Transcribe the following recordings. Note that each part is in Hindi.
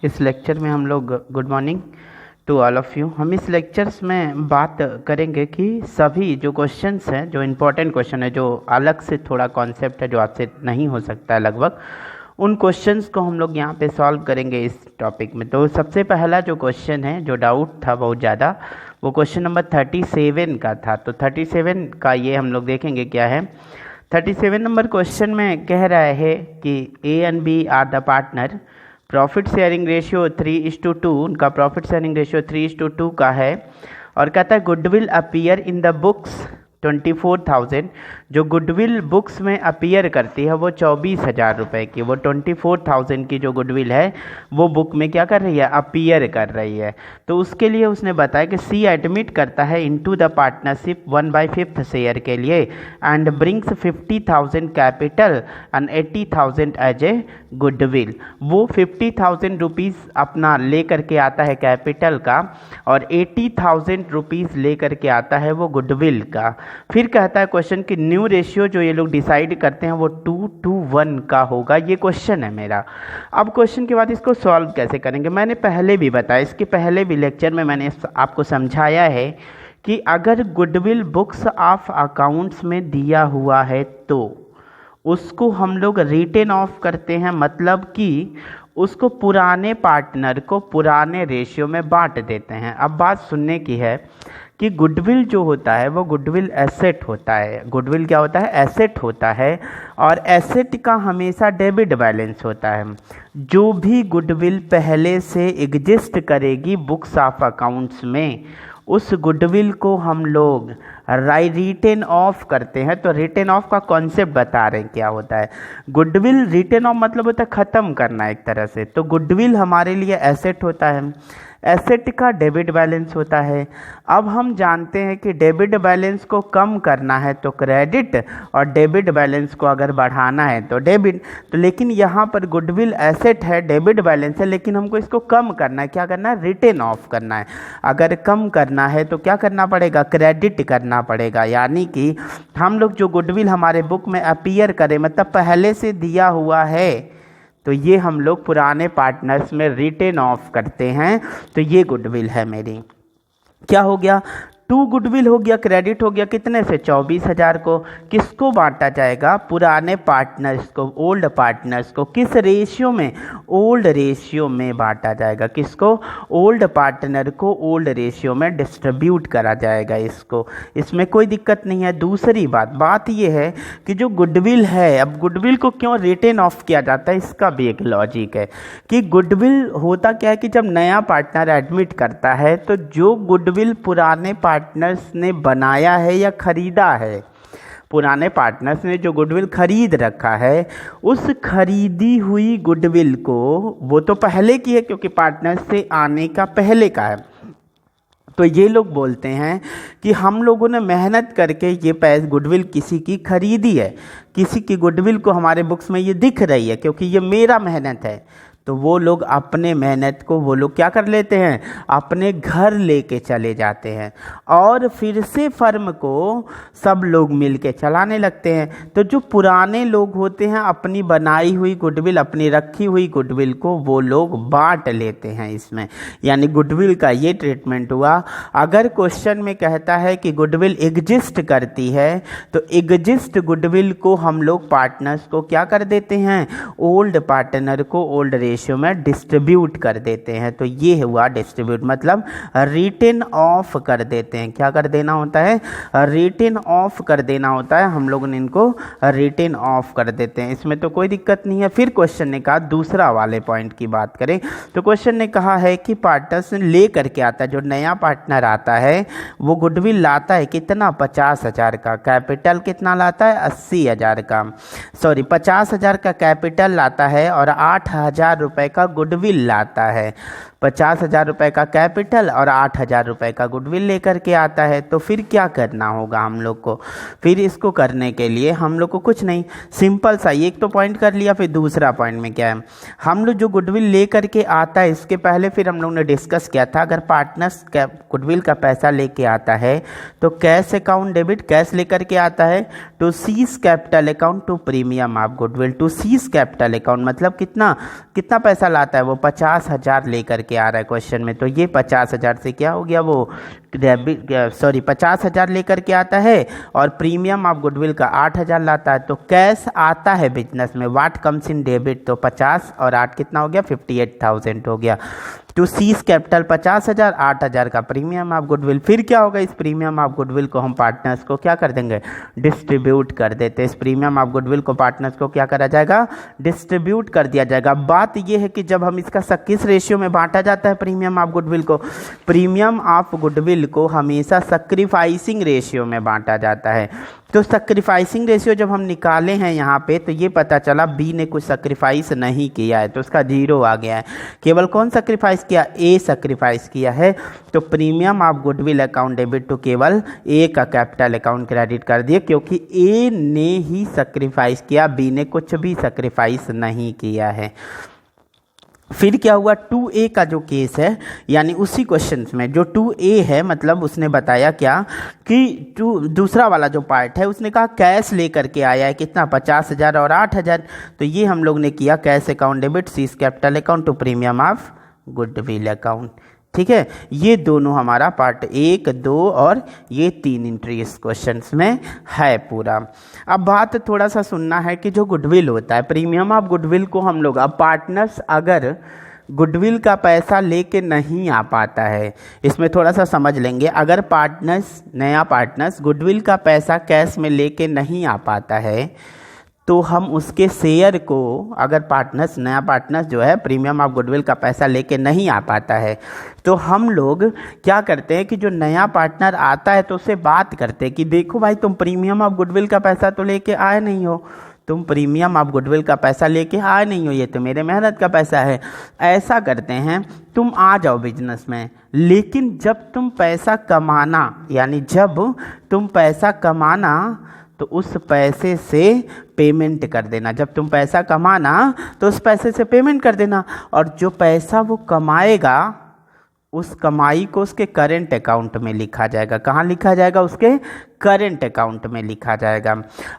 इस लेक्चर में हम लोग good morning to all of you. हम इस लेक्चर्स में बात करेंगे कि सभी जो क्वेश्चंस हैं, जो इम्पोर्टेंट क्वेश्चन है, जो अलग से थोड़ा कॉन्सेप्ट है, जो आपसे नहीं हो सकता है लगभग, उन क्वेश्चंस को हम लोग यहाँ पे सॉल्व करेंगे इस टॉपिक में। तो सबसे पहला जो क्वेश्चन है, जो डाउट था बहुत ज़्यादा, वो क्वेश्चन नंबर 37 का था। तो 37 का ये हम लोग देखेंगे क्या है। 37 नंबर क्वेश्चन में कह रहा है कि A and B are the partner, profit sharing ratio 3:2, उनका प्रॉफिट शेयरिंग रेशियो 3:2 का है। और कहता है goodwill appear in the books 24,000, जो गुडविल बुक्स में अपीयर करती है वो 24,000 रुपये की, वो 24,000 की जो गुडविल है वो बुक में क्या कर रही है, अपीयर कर रही है। तो उसके लिए उसने बताया कि सी एडमिट करता है इनटू द पार्टनरशिप 1/5 शेयर के लिए and brings 50,000 capital and 80,000 as a goodwill. वो 50,000 रुपीज़ अपना ले करके आता है कैपिटल का और 80,000 रुपीज़ ले करके आता है वो गुडविल का। फिर कहता है क्वेश्चन कि न्यू रेशियो जो ये लोग डिसाइड करते हैं वो 2:1 का होगा। ये क्वेश्चन है मेरा। अब क्वेश्चन के बाद इसको सॉल्व कैसे करेंगे, मैंने पहले भी बताया, इसके पहले भी लेक्चर में मैंने आपको समझाया है कि अगर गुडविल बुक्स ऑफ अकाउंट्स में दिया हुआ है तो उसको हम लोग रिटेन ऑफ करते हैं, मतलब कि उसको पुराने पार्टनर को पुराने रेशियो में बांट देते हैं। अब बात सुनने की है कि गुडविल जो होता है वो गुडविल एसेट होता है। गुडविल क्या होता है, एसेट होता है, और एसेट का हमेशा डेबिट बैलेंस होता है। जो भी गुडविल पहले से एग्जिस्ट करेगी बुक्स ऑफ अकाउंट्स में, उस गुडविल को हम लोग रिटेन ऑफ करते हैं। तो रिटेन ऑफ का कॉन्सेप्ट बता रहे हैं क्या होता है। गुडविल रिटेन ऑफ मतलब होता है ख़त्म करना एक तरह से। तो गुडविल हमारे लिए एसेट होता है, एसेट का डेबिट बैलेंस होता है। अब हम जानते हैं कि डेबिट बैलेंस को कम करना है तो क्रेडिट, और डेबिट बैलेंस को अगर बढ़ाना है तो डेबिट। तो लेकिन यहाँ पर गुडविल एसेट है, डेबिट बैलेंस है, लेकिन हमको इसको कम करना है। क्या करना है, रिटेन ऑफ करना है। अगर कम करना है तो क्या करना पड़ेगा, क्रेडिट करना पड़ेगा। यानी कि हम लोग जो गुडविल हमारे बुक में अपीयर करें, मतलब पहले से दिया हुआ है, तो ये हम लोग पुराने पार्टनर्स में रिटेन ऑफ करते हैं। तो ये गुडविल है मेरी। क्या हो गया, 2 गुडविल हो गया, क्रेडिट हो गया कितने से, 24,000 को। किसको बांटा जाएगा, पुराने पार्टनर्स को, ओल्ड पार्टनर्स को। किस रेशियो में, ओल्ड रेशियो में बांटा जाएगा। किसको, ओल्ड पार्टनर को ओल्ड रेशियो में डिस्ट्रीब्यूट करा जाएगा इसको। इसमें कोई दिक्कत नहीं है। दूसरी बात ये है कि जो गुडविल है, अब गुडविल को क्यों रिटेन ऑफ किया जाता है, इसका भी एक लॉजिक है कि गुडविल होता क्या है कि जब नया पार्टनर एडमिट करता है तो जो गुडविल पुराने पार्टनर्स ने बनाया है या खरीदा है, पुराने पार्टनर्स ने जो गुडविल खरीद रखा है, उस खरीदी हुई गुडविल को, वो तो पहले की है क्योंकि पार्टनर्स से आने का पहले का है, तो ये लोग बोलते हैं कि हम लोगों ने मेहनत करके ये गुडविल किसी की खरीदी है, किसी की गुडविल को हमारे बुक्स में ये दिख रही है क्योंकि ये मेरा मेहनत है। तो वो लोग अपने मेहनत को वो लोग क्या कर लेते हैं, अपने घर लेके चले जाते हैं और फिर से फर्म को सब लोग मिल के चलाने लगते हैं। तो जो पुराने लोग होते हैं अपनी बनाई हुई गुडविल, अपनी रखी हुई गुडविल को वो लोग बांट लेते हैं इसमें। यानी गुडविल का ये ट्रीटमेंट हुआ। अगर क्वेश्चन में कहता है कि गुडविल एग्जिस्ट करती है तो एग्जिस्ट गुडविल को हम लोग पार्टनर्स को क्या कर देते हैं, ओल्ड पार्टनर को ओल्ड रेशियो में डिस्ट्रीब्यूट कर देते हैं। तो ये हुआ डिस्ट्रीब्यूट, मतलब रिटेन ऑफ कर देते हैं। क्या कर देना होता है, रिटेन ऑफ कर देना होता है। हम लोगों ने इनको रिटेन ऑफ कर देते हैं, इसमें तो कोई दिक्कत नहीं है। फिर क्वेश्चन ने कहा, दूसरा वाले पॉइंट की बात करें तो क्वेश्चन ने कहा है कि पार्टनर्स ले करके आता है, जो नया पार्टनर आता है वो गुडविल लाता है कितना, 50,000 का। कैपिटल कितना लाता है, 80,000 का, सॉरी 50,000 का कैपिटल लाता है और 8,000 रुपये का गुडविल लाता है। 50,000 रुपये का कैपिटल और 8,000 रुपये का गुडविल लेकर के आता है। तो फिर क्या करना होगा हम लोग को, फिर इसको करने के लिए हम लोग को कुछ नहीं, सिंपल सा एक तो पॉइंट कर लिया। फिर दूसरा पॉइंट में क्या है, हम लोग जो गुडविल लेकर के आता है, इसके पहले फिर हम लोग ने डिस्कस किया था, अगर पार्टनर्स गुडविल का पैसा लेके आता है तो कैश अकाउंट डेबिट, कैश लेकर के आता है to C's capital account to premium of goodwill. To C's capital account मतलब कितना कितना पैसा लाता है वो 50,000 लेकर के आ रहा है क्वेश्चन में। तो ये 50,000 से क्या हो गया वो डेबिट 50,000 लेकर के आता है और प्रीमियम ऑफ गुडविल का 8,000 लाता है। तो कैश आता है बिजनेस में, व्हाट कम्स इन डेबिट, तो 50 और 8 कितना हो गया 58,000 हो गया। टू सीज कैपिटल 50,000, 8,000 का प्रीमियम ऑफ गुडविल। फिर क्या होगा, इस प्रीमियम ऑफ गुडविल को हम पार्टनर्स को क्या कर देंगे, डिस्ट्रीब्यूट कर देते हैं। इस प्रीमियम ऑफ गुडविल को पार्टनर्स को क्या करा जाएगा, डिस्ट्रीब्यूट कर दिया जाएगा। बात यह है कि जब हम इसका किस रेशियो में बांटा जाता है प्रीमियम ऑफ गुडविल को, प्रीमियम ऑफ गुडविल को हमेशा सैक्रिफाइसिंग रेशियो में बांटा जाता है। तो सैक्रिफाइसिंग रेशियो जब हम निकाले हैं यहाँ पे तो ये पता चला बी ने कुछ सैक्रिफाइस नहीं किया है, तो उसका 0 आ गया है। केवल कौन सैक्रिफाइस किया, ए सैक्रिफाइस किया है। तो premium of goodwill account debit to केवल ए का कैपिटल अकाउंट क्रेडिट कर दिए, क्योंकि ए ने ही सैक्रिफाइस किया, बी ने कुछ भी सैक्रिफाइस नहीं किया है। फिर क्या हुआ, 2A का जो केस है, यानी उसी क्वेश्चन में जो 2A है, मतलब उसने बताया क्या कि दूसरा वाला जो पार्ट है उसने कहा कैश लेकर के आया है कितना 50,000 और 8,000। तो ये हम लोग ने किया cash account debit C's capital account to premium of goodwill account. ठीक है, ये दोनों हमारा पार्ट 1, 2 और ये 3 एंट्री इस क्वेश्चन में है पूरा। अब बात थोड़ा सा सुनना है कि जो गुडविल होता है, प्रीमियम ऑफ गुडविल को हम लोग अब पार्टनर्स अगर गुडविल का पैसा लेके नहीं आ पाता है, इसमें थोड़ा सा समझ लेंगे। अगर पार्टनर्स नया पार्टनर्स गुडविल का पैसा कैश में लेके नहीं आ पाता है तो हम उसके शेयर को, अगर पार्टनर्स नया पार्टनर्स जो है प्रीमियम ऑफ गुडविल का पैसा लेके नहीं आ पाता है तो हम लोग क्या करते हैं कि जो नया पार्टनर आता है तो उससे बात करते हैं कि देखो भाई तुम प्रीमियम ऑफ गुडविल का पैसा तो लेके आए नहीं हो, तुम प्रीमियम ऑफ गुडविल का पैसा लेके आए नहीं हो, ये तो मेरे मेहनत का पैसा है। ऐसा करते हैं, तुम आ जाओ बिजनेस में, लेकिन जब तुम पैसा कमाना, यानी जब तुम पैसा कमाना तो उस पैसे से पेमेंट कर देना। जब तुम पैसा कमाना तो उस पैसे से पेमेंट कर देना, और जो पैसा वो कमाएगा उस कमाई को उसके करेंट अकाउंट में लिखा जाएगा। कहाँ लिखा जाएगा, उसके करेंट अकाउंट में लिखा जाएगा।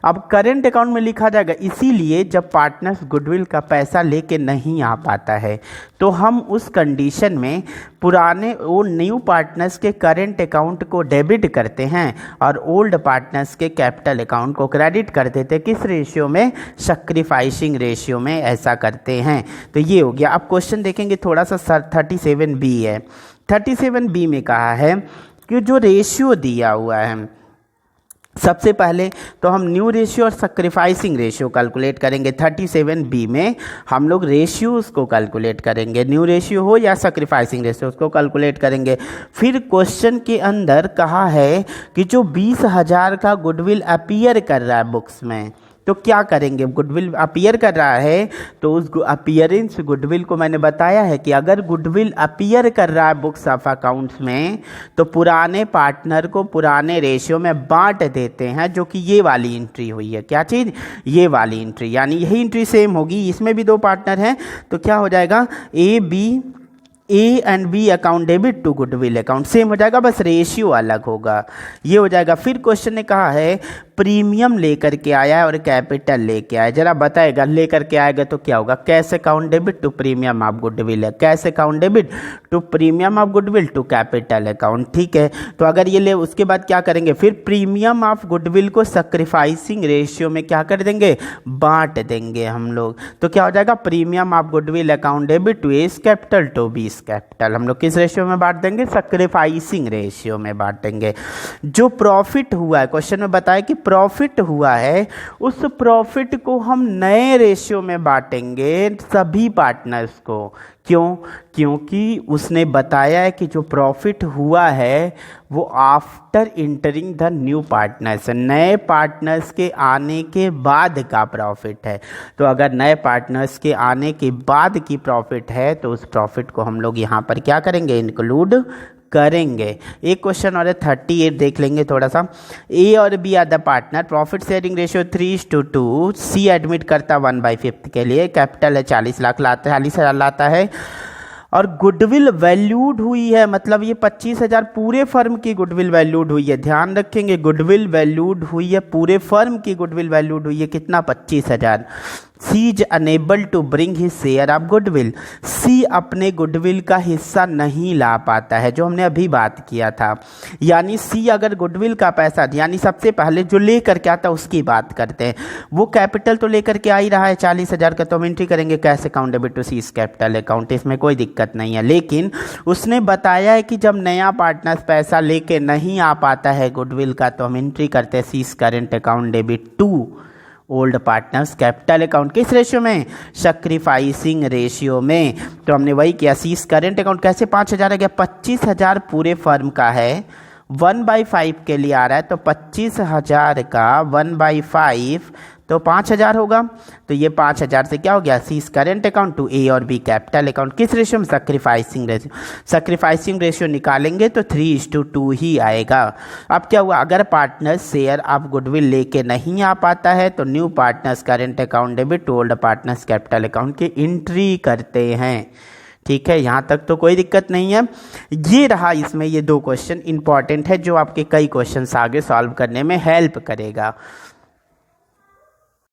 अब करेंट अकाउंट में लिखा जाएगा इसीलिए जब पार्टनर्स गुडविल का पैसा लेके नहीं आ पाता है तो हम उस कंडीशन में पुराने वो न्यू पार्टनर्स के करेंट अकाउंट को डेबिट करते हैं और ओल्ड पार्टनर्स के कैपिटल अकाउंट को क्रेडिट कर देते हैं। किस रेशियो में, सैक्रिफाइसिंग रेशियो में ऐसा करते हैं। तो ये हो गया। अब क्वेश्चन देखेंगे थोड़ा सा, 37B है। 37B में कहा है कि जो रेशियो दिया हुआ है, सबसे पहले तो हम न्यू रेशियो और सैक्रिफाइसिंग रेशियो कैलकुलेट करेंगे। 37B में हम लोग रेशियोज को कैलकुलेट करेंगे, न्यू रेशियो हो या सैक्रिफाइसिंग रेशियो उसको कैलकुलेट करेंगे। फिर क्वेश्चन के अंदर कहा है कि जो 20,000 का गुडविल अपीयर कर रहा है बुक्स में, तो क्या करेंगे, गुडविल अपीयर कर रहा है तो उस अपीयरेंस गुडविल को मैंने बताया है कि अगर गुडविल अपीयर कर रहा है बुक्स ऑफ अकाउंट्स में तो पुराने पार्टनर को पुराने रेशियो में बांट देते हैं, जो कि ये वाली एंट्री हुई है। क्या चीज़, ये वाली एंट्री, यानी यही एंट्री सेम होगी। इसमें भी 2 पार्टनर हैं तो क्या हो जाएगा, A and B account debit to goodwill account same हो जाएगा, बस रेशियो अलग होगा, ये हो जाएगा। फिर क्वेश्चन ने कहा है प्रीमियम लेकर के आया है और कैपिटल लेके आया, जरा बताएगा लेकर के आएगा तो क्या होगा, cash account debit to premium of goodwill, cash account debit to premium of goodwill to capital account. ठीक है, तो अगर ये ले उसके बाद क्या करेंगे, फिर प्रीमियम ऑफ गुडविल को सैक्रिफाइसिंग रेशियो में क्या कर देंगे, बांट देंगे हम लोग। तो क्या हो जाएगा, premium of goodwill account debit to S capital to B's capital. हम लोग किस रेशियो में बांट देंगे, सैक्रिफाइसिंग रेशियो में बांटेंगे। जो प्रॉफिट हुआ है, क्वेश्चन में बताया कि प्रॉफिट हुआ है, उस प्रॉफिट को हम नए रेशियो में बांटेंगे सभी पार्टनर्स को। क्यों, क्योंकि उसने बताया है कि जो प्रॉफिट हुआ है वो after entering the new partners, नए पार्टनर्स के आने के बाद का प्रॉफिट है। तो अगर नए पार्टनर्स के आने के बाद की प्रॉफिट है तो उस प्रॉफिट को हम लोग यहाँ पर क्या करेंगे, इंक्लूड करेंगे। एक क्वेश्चन और 38 देख लेंगे थोड़ा सा। ए और B are the partner, profit sharing ratio 3:2, C admit करता 1/5 के लिए, कैपिटल है 40 लाख लाता है, 40,000 लाता है और गुडविल वैल्यूड हुई है, मतलब ये 25,000 पूरे फर्म की गुडविल वैल्यूड हुई है। ध्यान रखेंगे, गुडविल वैल्यूड हुई है, पूरे फर्म की गुडविल वैल्यूड हुई है कितना, 25,000। C is unable to bring his share of goodwill, C अपने गुडविल का हिस्सा नहीं ला पाता है, जो हमने अभी बात किया था। यानी सी अगर गुडविल का पैसा, यानी सबसे पहले जो लेकर के आता उसकी बात करते हैं, वो कैपिटल तो लेकर के आ ही रहा है 40,000 का, तो हम एंट्री करेंगे cash account debit to C's capital account, इसमें कोई दिक्कत नहीं है। लेकिन उसने बताया है कि जब नया पार्टनर पैसा लेके नहीं आ पाता है गुडविल का, तो हम एंट्री करते हैं C's current account debit to old partners capital account. किस रेशियो में, सैक्रिफाइसिंग रेशियो में। तो हमने वही किया, सीज करेंट अकाउंट कैसे 5,000 आ गया, 25,000 पूरे फर्म का है, 1/5 के लिए आ रहा है, तो 25,000 का 1/5 तो 5,000 होगा। तो ये 5,000 से क्या हो गया, सीज करेंट अकाउंट टू ए और बी कैपिटल अकाउंट। किस रेशियो में, सैक्रिफाइसिंग रेशियो। सैक्रिफाइसिंग रेशियो निकालेंगे तो 3:2 ही आएगा। अब क्या हुआ, अगर पार्टनर शेयर ऑफ गुडविल लेके नहीं आ पाता है तो new partners current account debit to old partners capital account की एंट्री करते हैं। ठीक है, यहाँ तक तो कोई दिक्कत नहीं है। ये रहा, इसमें ये 2 क्वेश्चन इंपॉर्टेंट है जो आपके कई क्वेश्चंस आगे सॉल्व करने में हेल्प करेगा।